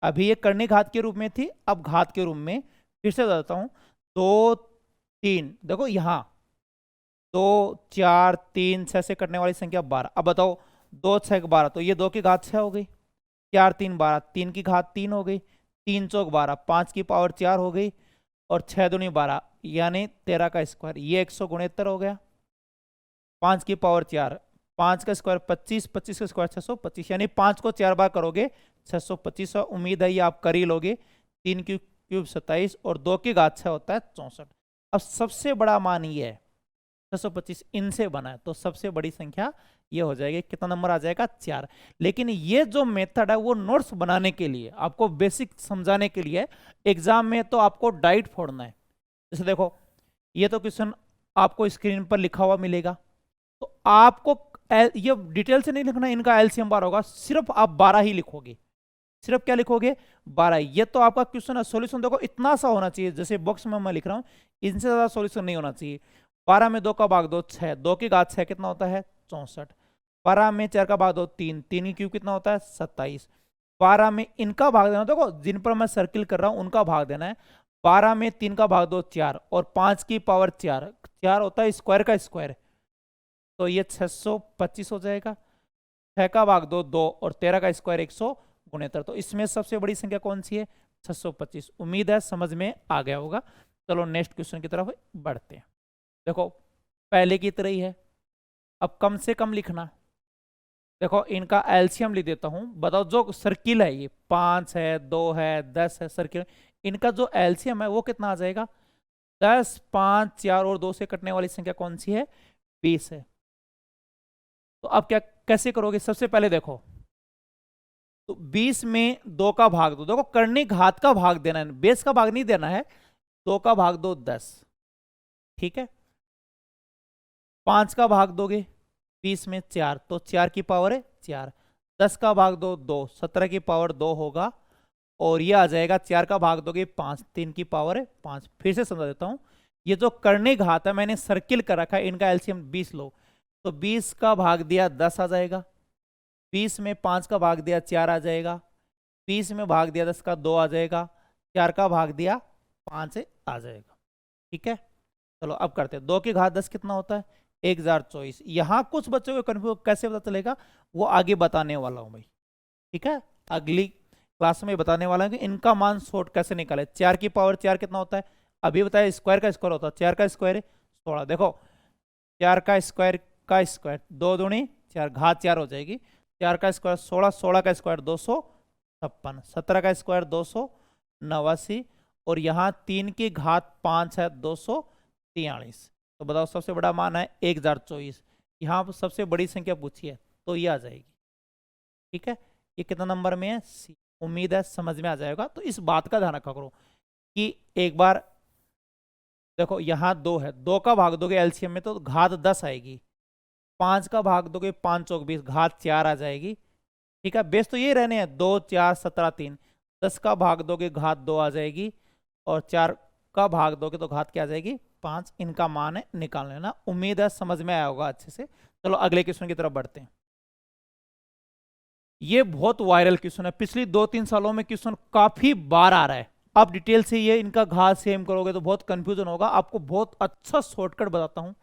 अभी ये करनी घात के रूप में थी, अब घात के रूप में। फिर से बताता हूं, 2, 3, देखो यहां 2, 4, 3, 6 से कटने वाली संख्या 12। अब बताओ 2, 6, 12, तो ये 2 की घात 6 हो गई। 4, 3, 12, 3 की घात 3 हो गई। 3 चौक 12, 5 की पावर 4 हो गई। और 6 दूनी 12, यानी 13 का स्क्वायर, ये 169 हो गया। 5 की पावर 4, 5 का स्क्वायर 25, 25 का स्क्वायर 625, यानी 5 को 4 बार करोगे 625। उम्मीद है ये आप कर ही लोगे। 3 की क्यूब 27 और 2 की घात 6 होता है 64। अब सबसे बड़ा मान ये है 625, इनसे बना है, तो सबसे बड़ी संख्या ये हो जाएगी। कितना नंबर आ जाएगा? 4। लेकिन ये जो मेथड है वो नोट्स बनाने के लिए, आपको बेसिक समझाने के लिए, एग्जाम में तो आपको डाइट फोड़ना है। जैसे देखो ये तो क्वेश्चन आपको स्क्रीन पर लिखा हुआ मिलेगा, तो आपको ये डिटेल से नहीं लिखना, इनका एलसीएम 12 होगा, सिर्फ आप 12 ही लिखोगे। सिर्फ क्या लिखोगे? 12। ये तो आपका क्वेश्चन है। सॉल्यूशन देखो इतना सा होना चाहिए, जैसे बॉक्स में मैं लिख रहा हूं, इनसे ज्यादा सॉल्यूशन नहीं होना चाहिए। 12 में 2 का भाग 2, 6, 2 की घात 6 कितना होता है? 64। 12 में 4 का भाग 2, 3, 3 की क्यूब कितना होता है? 27। 12 में इनका भाग देना, देखो जिन पर मैं सर्किल कर रहा हूं उनका भाग देना है। 12 में 3 का भाग 2, 4, और 5 की पावर 4, 4 होता है स्क्वायर का स्क्वायर, तो ये 625 हो जाएगा। 6 का भाग 2, 2, और 13 का स्क्वायर 169। तो इसमें सबसे बड़ी संख्या कौन सी है? 625। उम्मीद है समझ में आ गया होगा। चलो नेक्स्ट क्वेश्चन की तरफ बढ़ते हैं। देखो पहले की तरह ही है, अब कम से कम लिखना। देखो इनका एलसीएम लिख देता हूं। बताओ जो सर्किल है, ये 5 है, 2 है, 10 है सर्किल, इनका जो एलसीएम है वो कितना आ जाएगा? 10, 5, 4 और 2 से कटने वाली संख्या कौन सी है? 20 है। तो अब क्या कैसे करोगे? सबसे पहले देखो, तो 20 में 2 का भाग दो। देखो करनी घात का भाग देना है, बेस का भाग नहीं देना है। 2 का भाग दो 10, ठीक है। 5 का भाग दोगे 20 में 4, तो 4 की पावर है 4। 10 का भाग दो 2, 17 की पावर 2 होगा। और ये आ जाएगा 4 का भाग दोगे 5, 3 की पावर है 5। फिर से समझा देता हूं, ये जो करनी घात है मैंने सर्किल कर रखा है, इनका एलसीएम 20 लो, तो 20 का भाग दिया 10 आ जाएगा। 20 में 5 का भाग दिया 4 आ जाएगा। 20 में भाग दिया 10 का 2 आ जाएगा। 4 का भाग दिया 5 आ जाएगा। ठीक है, चलो अब करते हैं। 2 की घात 10 कितना होता है? 1024। यहाँ कुछ बच्चों को कन्फ्यूज कैसे पता चलेगा, वो आगे बताने वाला हूँ भाई। ठीक है, अगली क्लास में बताने वाला हूँ कि इनका मान शॉर्ट कैसे निकाले। 4 की पावर 4 कितना होता है? अभी बताया स्क्वायर का स्क्वायर होता है। 4 का स्क्वायर है 16। देखो 4 का स्क्वायर 2 दूनी 4, घात 4 हो जाएगी। 4 का स्क्वायर 16, 16 का स्क्वायर 256, 17 का स्क्वायर 289, और यहाँ 3 की घात 5 है 243। तो बताओ सबसे बड़ा मान है 1024। यहाँ पर सबसे बड़ी संख्या पूछी है तो ये आ जाएगी। ठीक है, ये कितना नंबर में है? सी। उम्मीद है समझ में आ जाएगा। तो इस बात का ध्यान रखा करो कि एक बार देखो यहाँ 2 है, 2 का भाग दोगे एलसीएम में तो घात 10 आएगी। 5 का भाग दोगे 5 चौक 20, घात 4 आ जाएगी। ठीक है, बेस तो ये रहने हैं 2, 4, 17, 3। 10 का भाग दोगे घात 2 आ जाएगी, और 4 का भाग दोगे तो घात क्या आ जाएगी? 5। इनका मान है निकाल लेना। उम्मीद है समझ में आया होगा अच्छे से। चलो अगले क्वेश्चन की तरफ बढ़ते हैं। ये बहुत वायरल क्वेश्चन है, पिछली 2-3 सालों में क्वेश्चन काफी बार आ रहा है। आप डिटेल से ये इनका घात सेम करोगे तो बहुत कंफ्यूजन होगा। आपको बहुत अच्छा शॉर्टकट बताता हूं,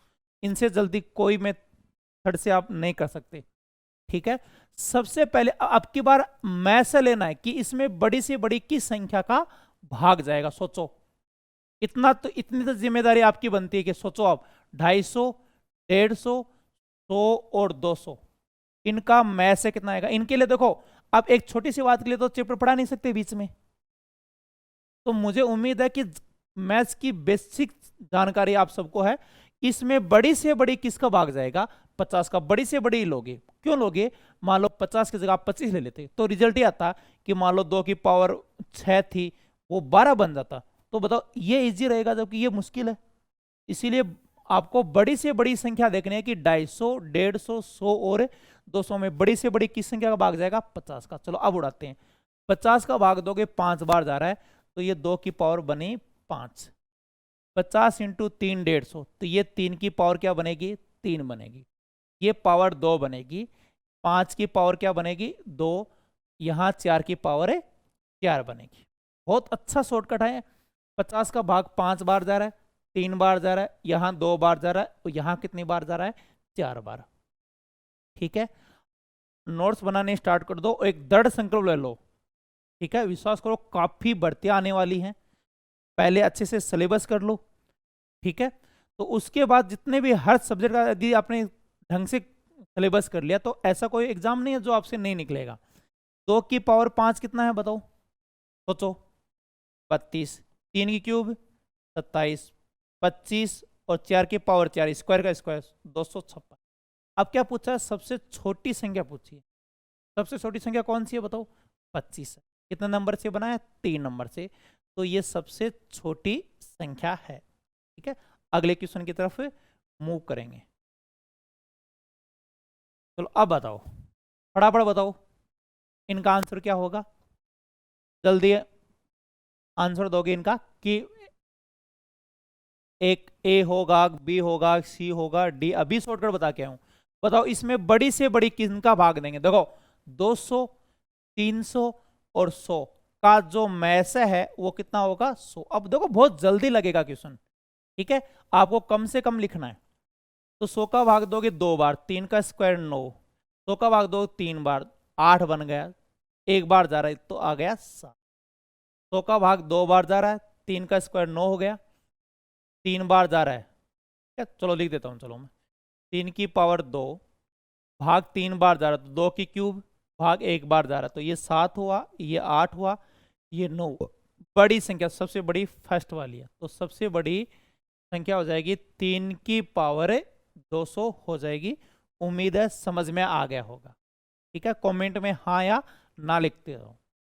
इनसे जल्दी कोई मेथड से आप नहीं कर सकते। ठीक है, सबसे पहले अब की बार मैं से लेना है कि इसमें बड़ी से बड़ी किस संख्या का भाग जाएगा। सोचो, इतनी तो जिम्मेदारी आपकी बनती है कि सोचो आप 250, 150, 100 और 200, इनका मैथ से कितना आएगा। इनके लिए देखो, आप एक छोटी सी बात के लिए तो चैप्टर पढ़ा नहीं सकते बीच में, तो मुझे उम्मीद है कि मैथ्स की बेसिक जानकारी आप सबको है। इसमें बड़ी से बड़ी किसका भाग जाएगा? 50 का। बड़ी से बड़ी लोगे, क्यों लोगे? मान लो 50 की जगह आप 25 ले लेते तो रिजल्ट ये आता कि मान लो 2 की पावर 6 थी वो 12 बन जाता। तो बताओ ये इजी रहेगा जबकि ये मुश्किल है। इसीलिए आपको बड़ी से बड़ी संख्या देखनी है कि 250, 150, 100 और 200 में बड़ी से बड़ी किस संख्या का भाग जाएगा? 50 का। चलो अब उड़ाते हैं। 50 का भाग दोगे 5 बार जा रहा है, तो ये 2 की पावर बनी 5। 50 इंटू 3 150, तो ये 3 की पावर क्या बनेगी, 3 बनेगी। ये पावर 2 बनेगी। 5 की पावर क्या बनेगी, 2। यहाँ 4 की पावर है 4 बनेगी। बहुत अच्छा शॉर्टकट है। 50 का भाग 5 बार जा रहा है, 3 बार जा रहा है, यहाँ 2 बार जा रहा है, और यहाँ कितनी बार जा रहा है, 4 बार। ठीक है, नोट्स बनाने स्टार्ट कर दो, एक दृढ़ संकल्प ले लो। ठीक है, विश्वास करो काफी बढ़तियां आने वाली हैं। पहले अच्छे से सिलेबस कर लो। ठीक है, तो उसके बाद जितने भी हर सब्जेक्ट का यदि आपने ढंग से सिलेबस कर लिया, तो ऐसा कोई एग्जाम नहीं है जो आपसे नहीं निकलेगा। 2 की पावर 5 कितना है बताओ, सोचो। 32, 3 की क्यूब 27, 25 और 4 की पावर 4, स्क्वायर का स्क्वायर 256। अब क्या पूछा है, सबसे छोटी संख्या पूछी है। सबसे छोटी संख्या कौन सी है बताओ, 25 है। कितने नंबर से बना है, 3 नंबर से, तो ये सबसे छोटी संख्या है। ठीक है, अगले क्वेश्चन की तरफ मूव करेंगे। चलो अब बताओ, फटाफट बताओ इनका आंसर क्या होगा, जल्दी आंसर दोगे इनका कि एक ए होगा, बी होगा, सी होगा, डी। अभी शॉर्टकट बता के आऊं, बताओ इसमें बड़ी से बड़ी किसका भाग देंगे। देखो 200, 300 और 100 का जो मैस है वो कितना होगा, 100। अब देखो बहुत जल्दी लगेगा क्वेश्चन। ठीक है, आपको कम से कम लिखना है। तो 100 का भाग दोगे 2 बार, 3 का स्क्वायर 9। 100 का भाग दो 3 बार, 8 बन गया। 1 बार जा रहा है तो आ गया 7। 100 का भाग 2 बार जा रहा है, 3 का स्क्वायर 9 हो गया। 3 बार जा रहा है, क्या, चलो लिख देता हूँ। चलो मैं 3 की पावर 2 भाग 3 बार जा रहा है, तो 2 की क्यूब भाग 1 बार जा रहा है, तो ये 7 हुआ, ये 8 हुआ, ये 9। बड़ी संख्या सबसे बड़ी फर्स्ट वाली है, तो सबसे बड़ी संख्या हो जाएगी 3 की पावर 200 हो जाएगी। उम्मीद है समझ में आ गया होगा। ठीक है, कमेंट में हाँ या ना लिखते जाओ।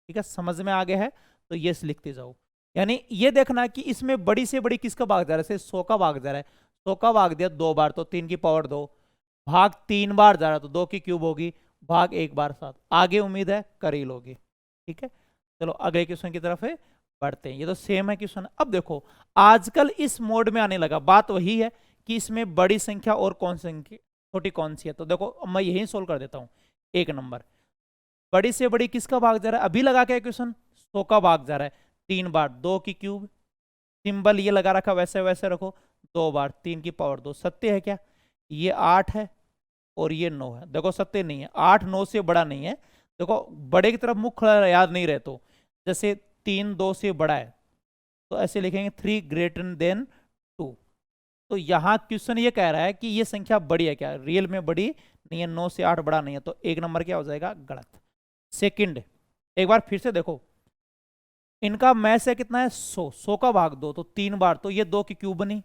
ठीक है, समझ में आ गया है तो यस लिखते जाओ। यानी ये देखना कि इसमें बड़ी से बड़ी किसका भाग जा रहा है, 100 का भाग जा रहा है। 100 का भाग दिया 2 बार, तो 3 की पावर 2 भाग 3 बार जा रहा है, तो 2 की क्यूब होगी भाग 1 बार 7। आगे उम्मीद है कर ही लोगे। ठीक है, चलो अगले क्वेश्चन की तरफ बढ़ते हैं। ये तो सेम है क्वेश्चन। अब देखो आजकल इस मोड में आने लगा, बात वही है कि इसमें बड़ी संख्या और कौन संख्या छोटी कौन सी है। तो देखो मैं यही सोल्व कर देता हूं। 1 नंबर, बड़ी से बड़ी किसका भाग जा रहा है, अभी लगा के क्वेश्चन 100 का भाग जा रहा है 3 बार, 2 की क्यूब, सिंबल ये लगा रखा वैसे वैसे रखो, 2 बार, 3 की पावर 2। सत्य है क्या, ये 8 है और ये 9 है। देखो सत्य नहीं है, 8 9 से बड़ा नहीं है। देखो बड़े की तरफ मुख खड़ा याद नहीं रहे, तो जैसे 3 2 से बड़ा है तो ऐसे लिखेंगे 3 ग्रेटर देन 2। तो यहाँ क्वेश्चन ये कह रहा है कि ये संख्या बड़ी है क्या, रियल में बड़ी नहीं है, 9 से 8 बड़ा नहीं है, तो 1 नंबर क्या हो जाएगा, गलत। सेकंड, एक बार फिर से देखो, इनका मैस है कितना है 100, 100 का भाग 2 तो 3 बार, तो ये 2 की क्यूब बनी,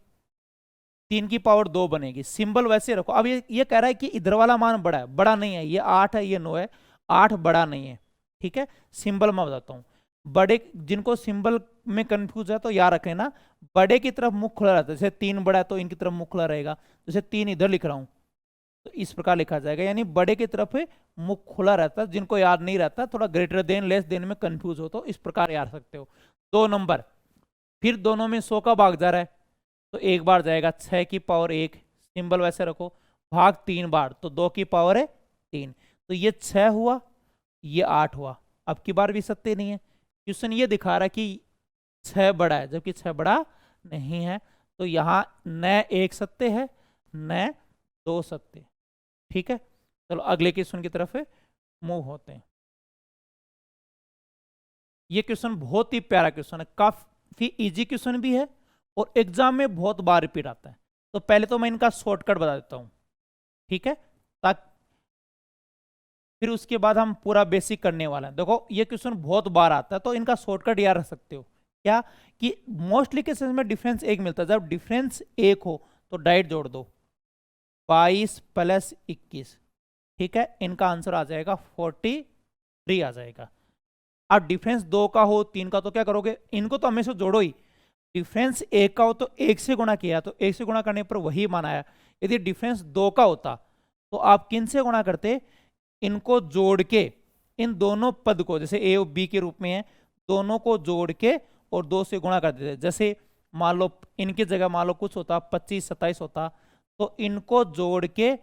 3 की पावर 2 बनेगी। सिंबल वैसे रखो। अब ये कह रहा है कि इधर वाला मान बड़ा है, बड़ा नहीं है, ये 8 है, ये 9 है, 8 बड़ा नहीं है। ठीक है, सिंबल मैं बताता हूँ। बड़े, जिनको सिंबल में कंफ्यूज है तो याद रखें ना, बड़े की तरफ मुख खुला रहता है। जैसे 3 बड़ा है तो इनकी तरफ मुख खुला रहेगा, जैसे 3 इधर लिख रहा हूं तो इस प्रकार लिखा जाएगा, यानी बड़े की तरफ मुख खुला रहता है। जिनको याद नहीं रहता, थोड़ा ग्रेटर देन लेस देन में कंफ्यूज हो तो इस प्रकार याद सकते हो। 2 नंबर, फिर दोनों में 100 का भाग जा रहा है, तो 1 बार जाएगा, 6 की पावर 1, सिंबल वैसे रखो, भाग 3 बार, तो 2 की पावर है 3, तो ये 6 हुआ, ये 8 हुआ। अब की बार भी सत्य नहीं है, क्वेश्चन ये दिखा रहा है कि 6 बड़ा है जबकि 6 बड़ा नहीं है, तो यहां न 1 सत्य है न 2 सत्य। ठीक है, चलो अगले क्वेश्चन की तरफ मूव होते हैं। ये क्वेश्चन बहुत ही प्यारा क्वेश्चन है, काफी इजी क्वेश्चन भी है और एग्जाम में बहुत बार रिपीट आता है। तो पहले तो मैं इनका शॉर्टकट बता देता हूं, ठीक है, ताकि फिर उसके बाद हम पूरा बेसिक करने वाला है। देखो ये क्वेश्चन बहुत बार आता है तो इनका शॉर्टकट याद रख सकते हो। क्या कि मोस्टली केसेस में डिफरेंस 1 मिलता है, जब डिफरेंस 1 हो तो डाइट जोड़ दो, 22 प्लस 21। ठीक है, इनका आंसर आ जाएगा 43 आ जाएगा। अब डिफरेंस 2 का हो 3 का तो क्या करोगे, इनको तो हमेशा जोड़ो ही। डिफरेंस 1 का हो तो 1 से गुणा किया, तो 1 से गुणा करने पर वही मान आया। यदि डिफरेंस 2 का होता तो आप किन से गुणा करते, इनको जोड़ के इन दोनों पद को, जैसे ए और बी के रूप में है, दोनों को जोड़ के और 2 से गुणा कर देते। जैसे मान लो इनकी जगह मान लो कुछ होता 25 27 होता, तो इनको जोड़ के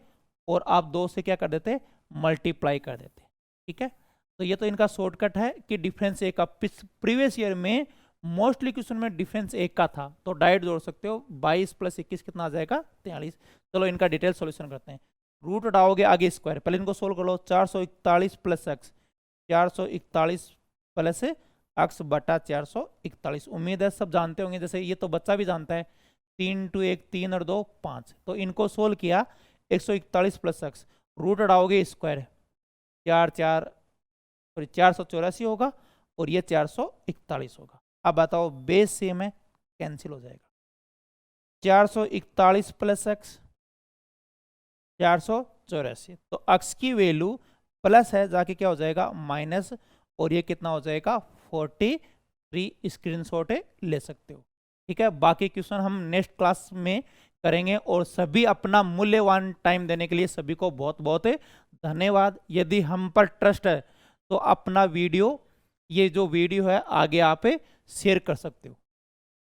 और आप 2 से क्या कर देते, मल्टीप्लाई कर देते। ठीक है, तो ये तो इनका शॉर्टकट है कि डिफरेंस एक का। प्रीवियस ईयर में मोस्टली क्वेश्चन में डिफरेंस एक का था, तो डायरेक्ट जोड़ सकते हो। 22 + 21 कितना आ जाएगा, 43। चलो इनका डिटेल सॉल्यूशन करते हैं। रूट उठाओगे आगे स्क्वायर, पहले इनको सोल्व कर लो। 441 + x, 441 प्लस x बटा 441। उम्मीद है सब जानते होंगे, जैसे ये तो बच्चा भी जानता है। 3 × 1 3 और 2 5, तो इनको सोल्व किया। 141 + x, रूट उठाओगे स्क्वायर, 484 होगा और ये 441 होगा। अब बताओ बेस सेम है, कैंसिल हो जाएगा। 441 + x 484, तो x की वैल्यू प्लस है जाके क्या हो जाएगा माइनस, और ये कितना हो जाएगा 43। स्क्रीनशॉट ले सकते हो। ठीक है, बाकी क्वेश्चन हम नेक्स्ट क्लास में करेंगे। और सभी अपना मूल्यवान टाइम देने के लिए सभी को बहुत बहुत धन्यवाद। यदि हम पर ट्रस्ट है तो अपना वीडियो, ये जो वीडियो है आगे आप शेयर कर सकते हो।